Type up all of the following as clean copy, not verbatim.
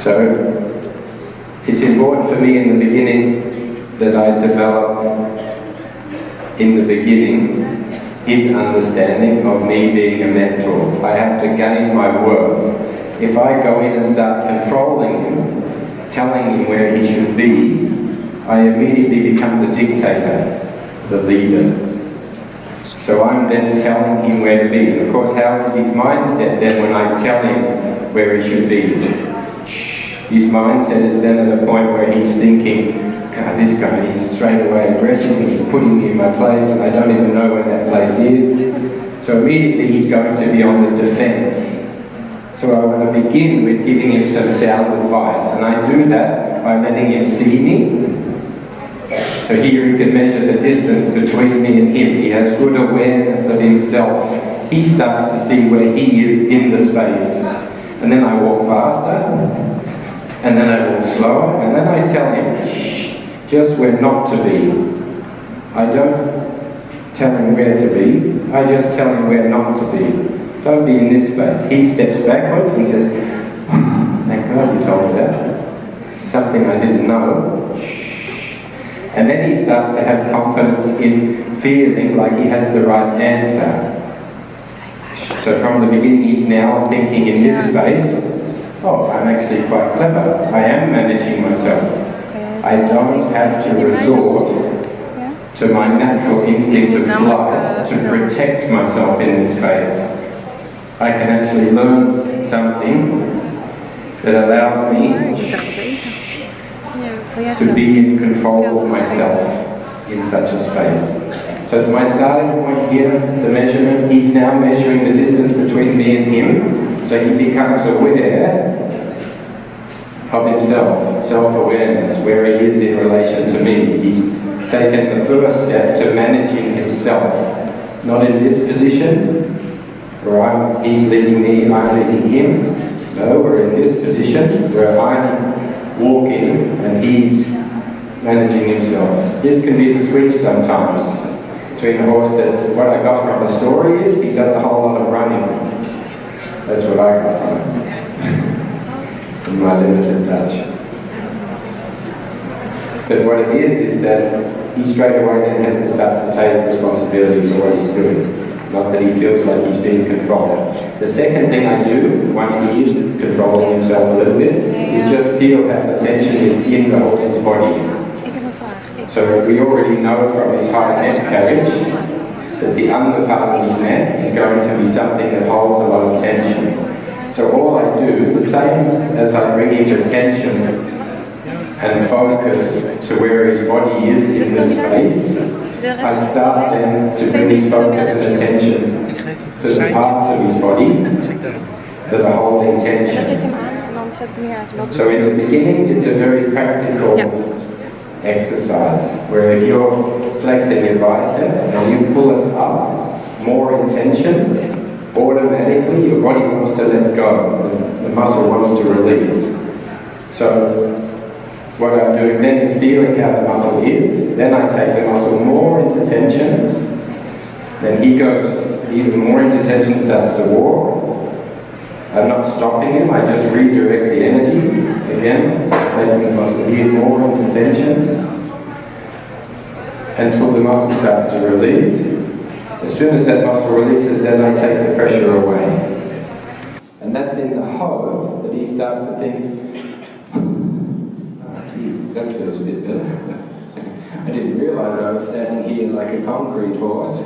So it's important for me in the beginning that I develop in the beginning his understanding of me being a mentor. I have to gain my worth. If I go in and start controlling him, telling him where he should be, I immediately become the dictator, the leader. So I'm then telling him where to be. Of course, how is his mindset then when I tell him where he should be? His mindset is then at a point where he's thinking, God, this guy is straight away aggressive and he's putting me in my place and I don't even know where that place is. So immediately he's going to be on the defense. So I want to begin with giving him some sound advice, and I do that by letting him see me. So here he can measure the distance between me and him. He has good awareness of himself. He starts to see where he is in the space. And then I walk faster, and then I walk slower, and then I tell him just where not to be. I don't tell him where to be, I just tell him where not to be. Don't be in this space. He steps backwards and says, thank God you told me that. Something I didn't know. And then he starts to have confidence in feeling like he has the right answer. So from the beginning he's now thinking in this space, oh, I'm actually quite clever. I am managing myself. I don't have to resort to my natural instinct of flight to protect myself in this space. I can actually learn something that allows me to be in control of myself in such a space. So my starting point here, the measurement, he's now measuring the distance between me and him, so he becomes aware of himself, self-awareness, where he is in relation to me. He's taken the first step to managing himself, not in this position, where he's leading me, I'm leading him. No, we're in this position where I'm walking and he's managing himself. This can be the switch sometimes between the horse. That what I got from the story is he does a whole lot of running. That's what I got from it, in my limited touch. But what it is that he straight away then has to start to take responsibility for what he's doing. Not that he feels like he's being controlled. The second thing I do, once he is controlling himself a little bit, is just feel that the tension is in the horse's body. So we already know from his high neck carriage that the under part of his neck is going to be something that holds a lot of tension. So all I do, the same as I bring his attention and focus to where his body is in the space, I start then to bring his focus and attention to the parts of his body that are holding tension. So in the beginning, it's a very practical exercise, where if you're flexing your bicep and you pull it up, more in tension, automatically your body wants to let go, the muscle wants to release. So what I'm doing then is feeling how the muscle is, then I take the muscle more into tension, then he goes even more into tension, starts to walk. I'm not stopping him, I just redirect the energy, again, taking the muscle here more into tension, until the muscle starts to release. As soon as that muscle releases, then I take the pressure away. And that's in the hope that he starts to think, that feels a bit better. I didn't realise I was standing here like a concrete horse,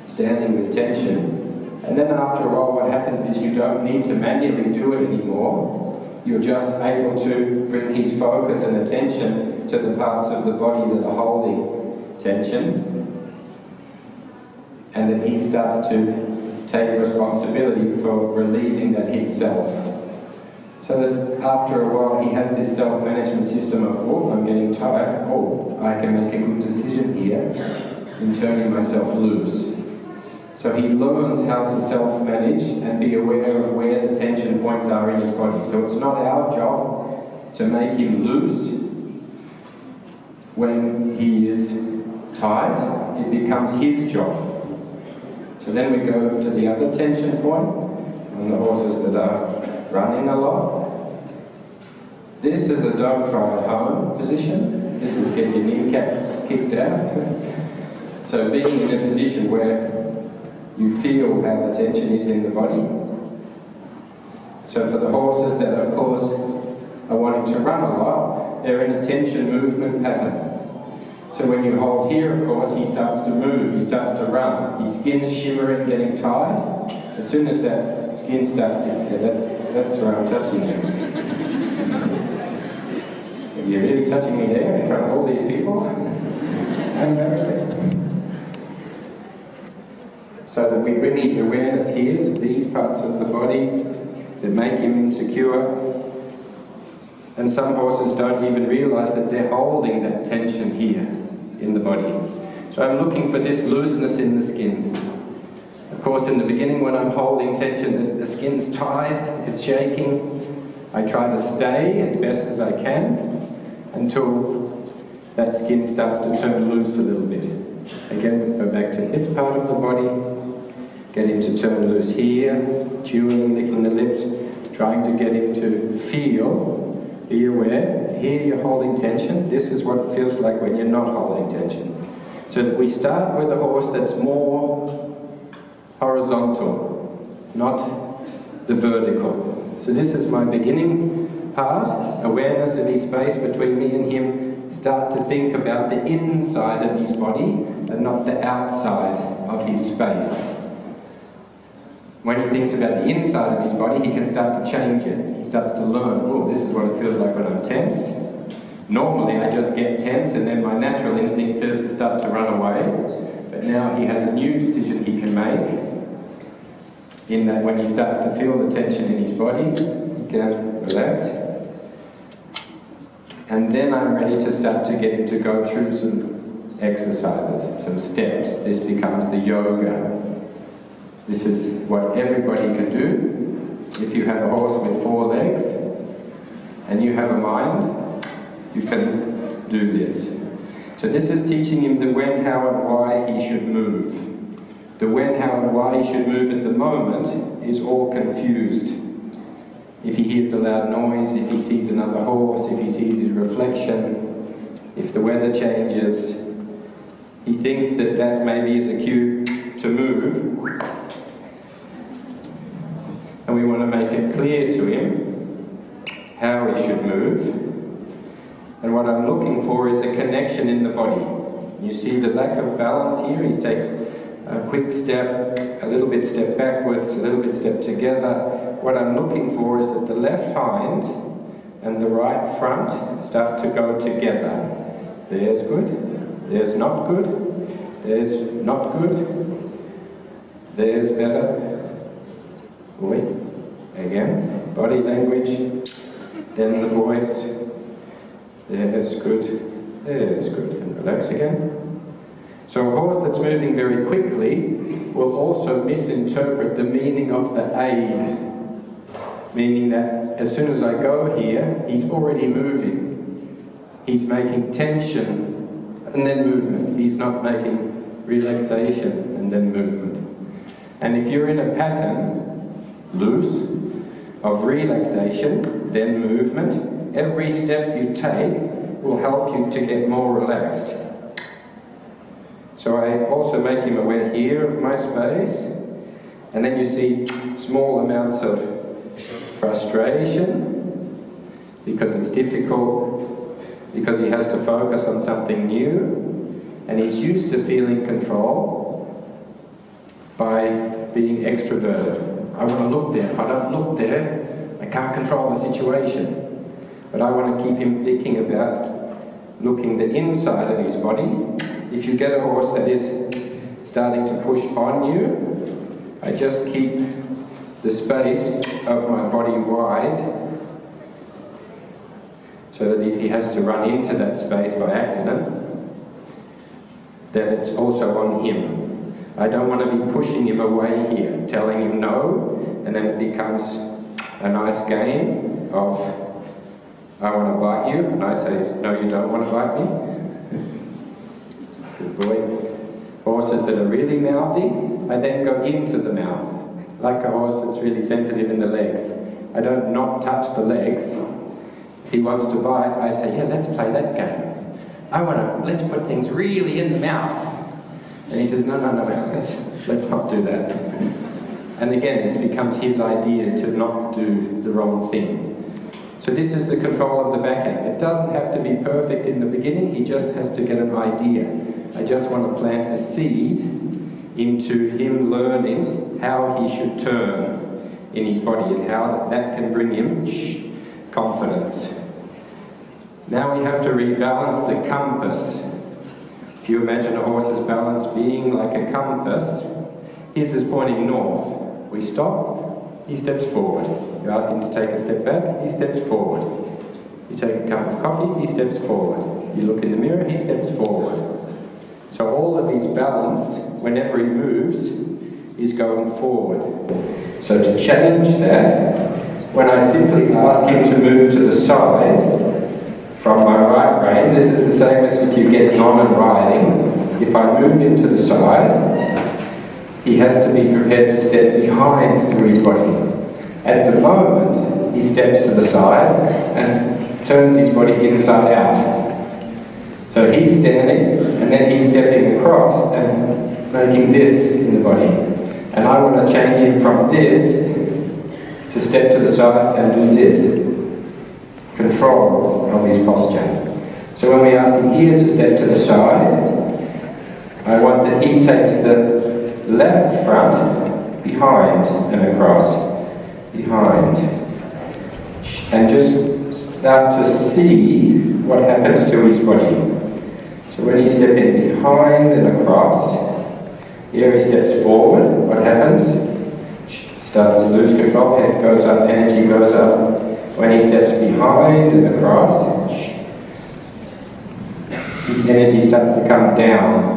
standing with tension. And then after a while what happens is you don't need to manually do it anymore. You're just able to bring his focus and attention to the parts of the body that are holding tension. And that he starts to take responsibility for relieving that himself. So that after a while he has this self-management system of, oh, I'm getting tired, oh, I can make a good decision here in turning myself loose. So he learns how to self-manage and be aware of where the tension points are in his body. So it's not our job to make him loose when he is tight, it becomes his job. So then we go to the other tension point on the horses that are running a lot. This is a dog try at home position. This is get your kneecaps kicked out. So being in a position where you feel how the tension is in the body. So for the horses that, of course, are wanting to run a lot, they're in a tension movement pattern. So when you hold here, of course, he starts to move, he starts to run. His skin's shivering, getting tight. As soon as that skin starts to, that's where I'm touching you. You're really touching me there in front of all these people? How embarrassing. So that we bring his awareness here to these parts of the body that make him insecure. And some horses don't even realize that they're holding that tension here in the body. So I'm looking for this looseness in the skin. Of course, in the beginning when I'm holding tension, the skin's tight, it's shaking. I try to stay as best as I can until that skin starts to turn loose a little bit. Again, go back to this part of the body, get him to turn loose here, chewing, licking the lips, trying to get him to feel. Be aware, here you're holding tension. This is what it feels like when you're not holding tension. So that we start with a horse that's more horizontal, not the vertical. So this is my beginning part, awareness of his space between me and him. Start to think about the inside of his body and not the outside of his space. When he thinks about the inside of his body, he can start to change it. He starts to learn, oh, this is what it feels like when I'm tense. Normally I just get tense and then my natural instinct says to start to run away. But now he has a new decision he can make. In that when he starts to feel the tension in his body, he can relax. And then I'm ready to start to get him to go through some exercises, some steps. This becomes the yoga. This is what everybody can do. If you have a horse with 4 legs and you have a mind, you can do this. So this is teaching him the when, how and why he should move. The when, how and why he should move at the moment is all confused. If he hears a loud noise, if he sees another horse, if he sees his reflection, if the weather changes, he thinks that that maybe is a cue to move. And we want to make it clear to him how he should move. And what I'm looking for is a connection in the body. You see the lack of balance here. He takes a quick step, a little bit step backwards, a little bit step together. What I'm looking for is that the left hind and the right front start to go together. There's good, there's not good, there's not good, there's better. Wait, again, body language, then the voice, there's good, there's good, and relax again. So a horse that's moving very quickly will also misinterpret the meaning of the aid, meaning that as soon as I go here, he's already moving. He's making tension and then movement. He's not making relaxation and then movement. And if you're in a pattern, loose, of relaxation, then movement, every step you take will help you to get more relaxed. So I also make him aware here of my space, and then you see small amounts of frustration, because it's difficult, because he has to focus on something new, and he's used to feeling control by being extroverted. I want to look there. If I don't look there, I can't control the situation. But I want to keep him thinking about looking the inside of his body. If you get a horse that is starting to push on you, I just keep the space of my body wide, so that if he has to run into that space by accident, then it's also on him. I don't want to be pushing him away here, telling him no, and then it becomes a nice game of, I want to bite you, and I say, no, you don't want to bite me. Good boy. Horses that are really mouthy, I then go into the mouth, like a horse that's really sensitive in the legs. I don't not touch the legs. If he wants to bite, I say, yeah, let's play that game. Let's put things really in the mouth. And he says, no, let's not do that. And again, it becomes his idea to not do the wrong thing. So this is the control of the back end. It doesn't have to be perfect in the beginning, he just has to get an idea. I just want to plant a seed into him learning how he should turn in his body and how that can bring him confidence. Now we have to rebalance the compass. If you imagine a horse's balance being like a compass, his is pointing north. We stop, he steps forward. You ask him to take a step back, he steps forward. You take a cup of coffee, he steps forward. You look in the mirror, he steps forward. So all of his balance, whenever he moves, is going forward. So to change that, when I simply ask him to move to the side from my right rein, this is the same as if you get on and riding. If I move him to the side, he has to be prepared to step behind through his body. At the moment, he steps to the side and turns his body inside out. So he's standing, and then he's stepping across and making this in the body. And I want to change him from this to step to the side and do this. Control of his posture. So when we ask him here to step to the side, I want that he takes the left front behind and across. Behind. And just start to see what happens to his body. So when he's stepping behind and across, here he steps forward, what happens? Starts to lose control, head goes up, energy goes up. When he steps behind and across, his energy starts to come down.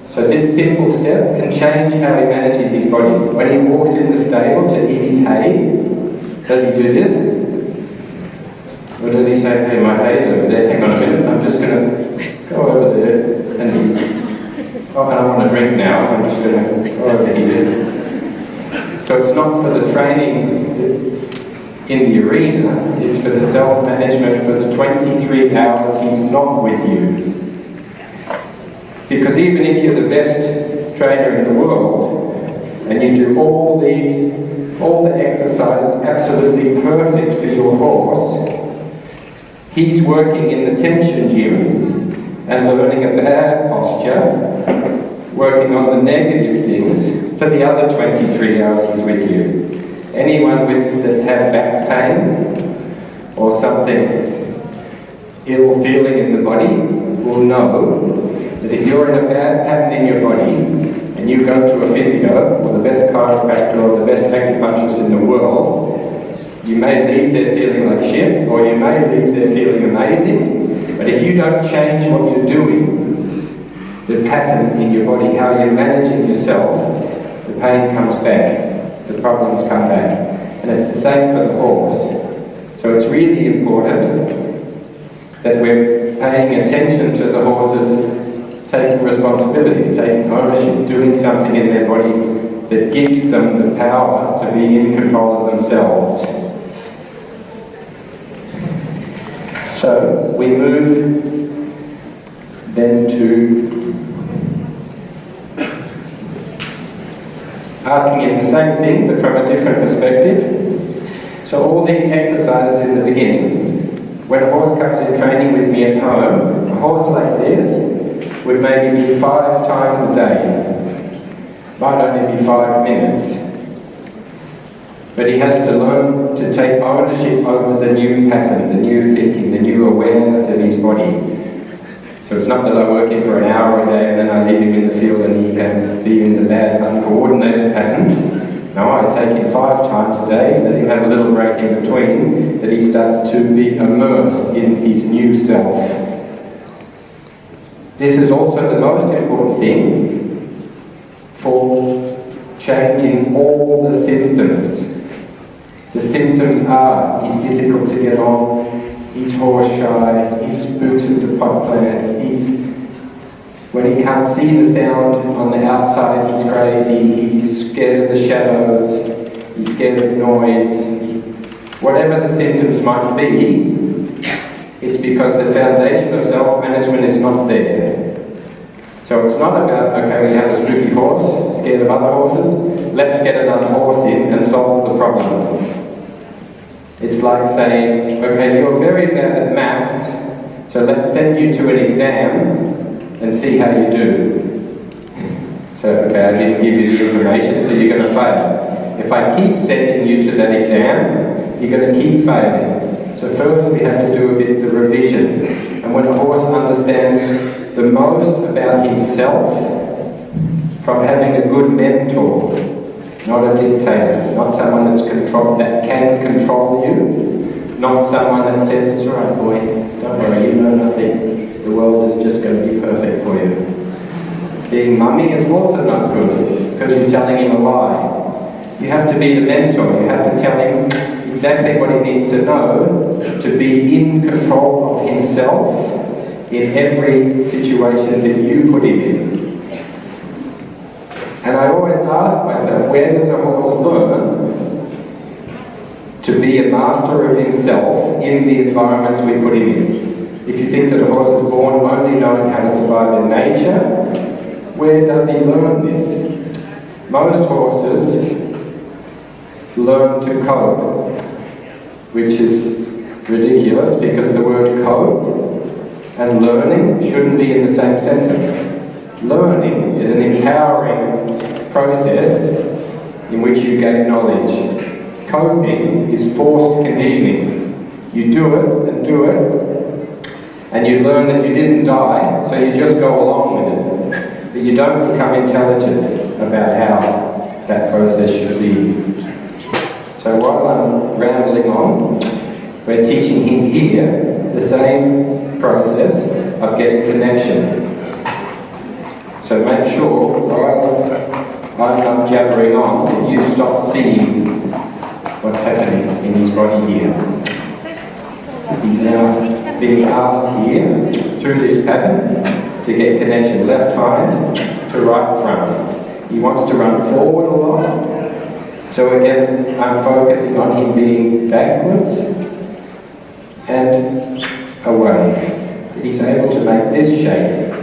So this simple step can change how he manages his body. When he walks in the stable to eat his hay, does he do this? Or does he say, hey, my hay's over there, hang on a minute, I'm just going to go over there and I don't want to drink now, I'm just going to go over here. So it's not for the training in the arena, it's for the self-management for the 23 hours he's not with you. Because even if you're the best trainer in the world, and you do all the exercises absolutely perfect for your horse, he's working in the tension gym and learning a bad posture, working on the negative things for the other 23 hours he's with you. Anyone that's had back pain or something ill feeling in the body will know that if you're in a bad pattern in your body and you go to a physio or the best chiropractor or the best acupuncturist in the world, you may leave there feeling like shit or you may leave there feeling amazing, but if you don't change what you're doing, the pattern in your body, how you're managing yourself, the pain comes back. The problems come back. And it's the same for the horse. So it's really important that we're paying attention to the horses taking responsibility, taking ownership, doing something in their body that gives them the power to be in control of themselves. So we move then to asking him the same thing, but from a different perspective. So all these exercises in the beginning, when a horse comes in training with me at home, a horse like this would maybe do 5 times a day. Might only be 5 minutes. But he has to learn to take ownership over the new pattern, the new thinking, the new awareness of his body. So it's not that I work in for an hour a day and then I leave him in the field and he can be in the bad, uncoordinated pattern. No, I take him 5 times a day, let him have a little break in between, that he starts to be immersed in his new self. This is also the most important thing for changing all the symptoms. The symptoms are, he's difficult to get on, he's horse shy, he's booted the pot plant, when he can't see the sound on the outside, he's crazy, he's scared of the shadows, he's scared of noise. Whatever the symptoms might be, It's because the foundation of self-management is not there. So it's not about, okay, we have a spooky horse, scared of other horses, let's get another horse in and solve the problem. It's like saying, okay, you're very bad at maths, so let's send you to an exam and see how you do. So, okay, I didn't give you the information, so you're going to fail. If I keep sending you to that exam, you're going to keep failing. So first we have to do a bit of the revision. And when a horse understands the most about himself from having a good mentor, not a dictator, not someone that can control you, not someone that says, it's all right boy, don't worry, you know nothing, the world is just going to be perfect for you. Being mummy is also not good, because you're telling him a lie. You have to be the mentor, you have to tell him exactly what he needs to know to be in control of himself in every situation that you put him in. And I always ask myself, where does a horse learn to be a master of himself in the environments we put him in? If you think that a horse is born only knowing how to survive in nature, where does he learn this? Most horses learn to cope, which is ridiculous because the word cope and learning shouldn't be in the same sentence. Learning is an empowering process in which you gain knowledge. Coping is forced conditioning. You do it and do it, and you learn that you didn't die, so you just go along with it. But you don't become intelligent about how that process should be. So while I'm rambling on, we're teaching him here the same process of getting connection. So make sure, while I'm not jabbering on, that you stop seeing what's happening in his body here. He's now being asked here, through this pattern, to get connection left hind to right front. He wants to run forward a lot. So again, I'm focusing on him being backwards and away. He's able to make this shape.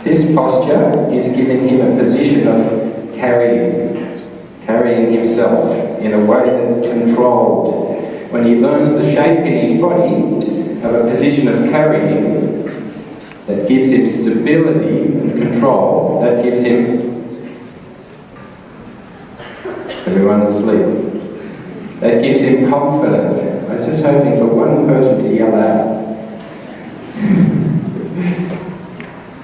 This posture is giving him a position of carrying himself in a way that's controlled. When he learns the shape in his body of a position of carrying, that gives him stability and control, that gives him... Everyone's asleep. That gives him confidence. I was just hoping for one person to yell out.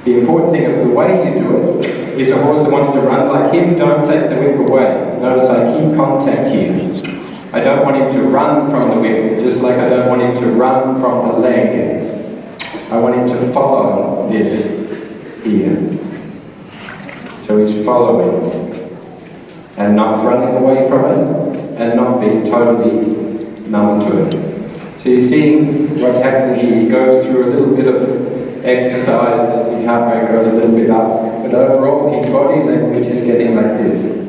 The important thing of the way you do it is a horse that wants to run like him, don't take the whip away. Notice I keep contact here. I don't want him to run from the whip, just like I don't want him to run from the leg. I want him to follow this here. So he's following and not running away from it and not being totally numb to it. So you're seeing what's happening here. He goes through a little bit of exercise, his heart rate goes a little bit up, but overall his body language is getting like this.